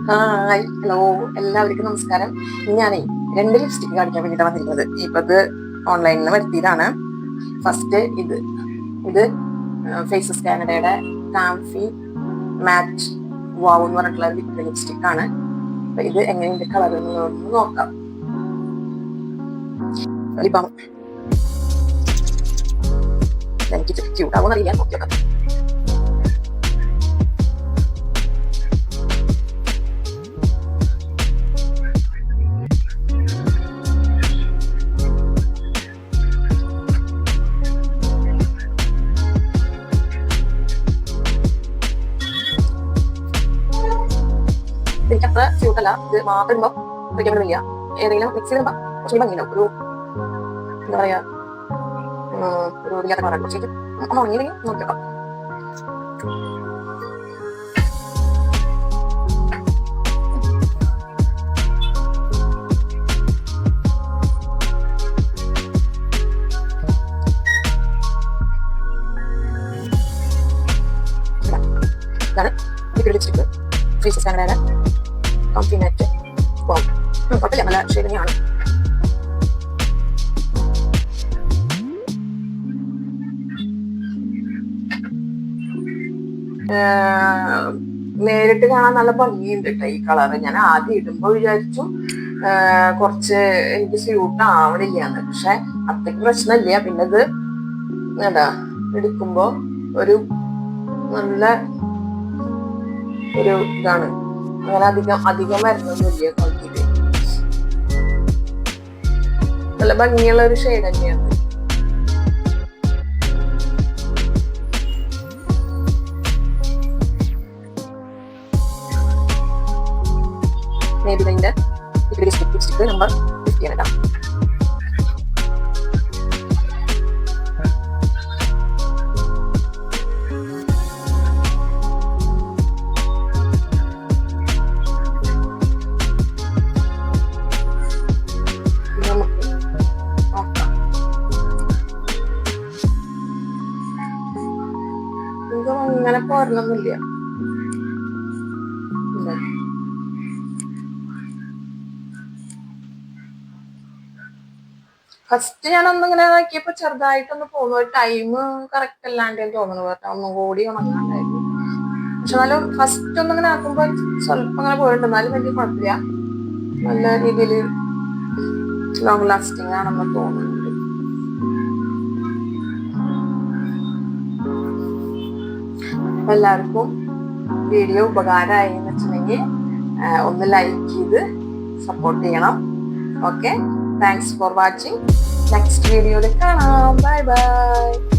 Hi hello എല്ലാവർക്കും നമസ്കാരം. ഞാനേ 2 ലിപ്സ്റ്റിക് കാണിക്കാൻ വേണ്ടിയിട്ടാണ് വന്നിരുന്നത്. ഇപ്പൊ ഇത് ഓൺലൈനിൽ നിന്ന് വരുത്തിയതാണ്. ഫസ്റ്റ് ഇത് ഫേസസ് കാനഡയുടെ കാംഫി മാറ്റ് വാവ് എന്ന് പറഞ്ഞിട്ടുള്ള ലിക്വിഡ് ലിപ്സ്റ്റിക് ആണ്. അപ്പൊ ഇത് എങ്ങനെയുണ്ട് കളർ എന്നുള്ളതൊന്ന് നോക്കാം. ലിപ് ബാം എനിക്ക് ക്യൂട്ട് ആവുമെന്ന് അറിയാൻ നോക്കിയോക്കാം. എനിക്കത്ര സ്യൂട്ടല്ല. ഇത് മാത്രം ഇടുമ്പോ കഴിക്കാൻ പറ്റില്ല. ഏതെങ്കിലും മിക്സ് ചെയ്യുമ്പോ കുറച്ചുകൂടി ഭംഗിയുണ്ടാവും. ഒരു എന്താ പറയാ, ഒരു ഇല്ലാത്ത കളറാണ്. കുറച്ച് ഒന്ന് ഉണങ്ങിയില്ലെങ്കിൽ നോക്കിയോക്കാം. ഇതാണ് ലിക്വിഡ് ലിപ്സ്റ്റിക് ഫേസസ് കാനഡയുടെ കാംഫി മാറ്റ് വാവ്. കുഴപ്പമില്ല, നല്ല ഷെയ്ഡ് തന്നെയാണ്. നേരിട്ട് കാണാൻ നല്ല ഭംഗിയുണ്ട് കേട്ടോ ഈ കളറ്. ഞാൻ ആദ്യം ഇടുമ്പോ വിചാരിച്ചു കുറച്ച് എനിക്ക് സ്യൂട്ട് ആവണില്ലാന്ന്. പക്ഷെ അത്രയ്ക്ക് പ്രശ്നമില്ല. പിന്നെ ഇത് എന്താ എടുക്കുമ്പോ ഒരു നല്ല ഒരു ഇതാണ്. അങ്ങനെ അധികം വരുന്നൊന്നുമില്ല. ക്വാളിറ്റിയില് നല്ല ഭംഗിയുള്ള ഒരു ഷെയ്ഡ് തന്നെയാണ്. മേബിലിന്റെ ലിപ്സ്റ്റിക് നമ്പർ 50 ആണ് കേട്ടോ. അങ്ങനെ പോരണമെന്നില്ല. ഫസ്റ്റ് ഞാനൊന്നിങ്ങനെ നോക്കിയപ്പോ ചെറുതായിട്ടൊന്ന് പോകുന്നു. ടൈം കറക്റ്റ് അല്ലാണ്ട് തോന്നുന്നു കേട്ടോ. ഒന്നും കൂടി ഉണങ്ങാണ്ടായിരുന്നു. പക്ഷെ എന്നാലും ഫസ്റ്റ് ഒന്നിങ്ങനെ ആക്കുമ്പോ സ്വല്പം അങ്ങനെ പോയിട്ടുണ്ട്. എന്നാലും വലിയ കുഴപ്പമില്ല. നല്ല രീതിയിൽ ലോങ് ലാസ്റ്റിംഗ് ആണെന്ന് തോന്നുന്നുണ്ട്. എല്ലാവർക്കും വീഡിയോ ഉപകാരമായി എന്ന് വെച്ചിട്ടുണ്ടെങ്കിൽ ഒന്ന് ലൈക്ക് ചെയ്ത് സപ്പോർട്ട് ചെയ്യണം. Okay, thanks for watching. Next വീഡിയോയിൽ കാണാം. Bye bye.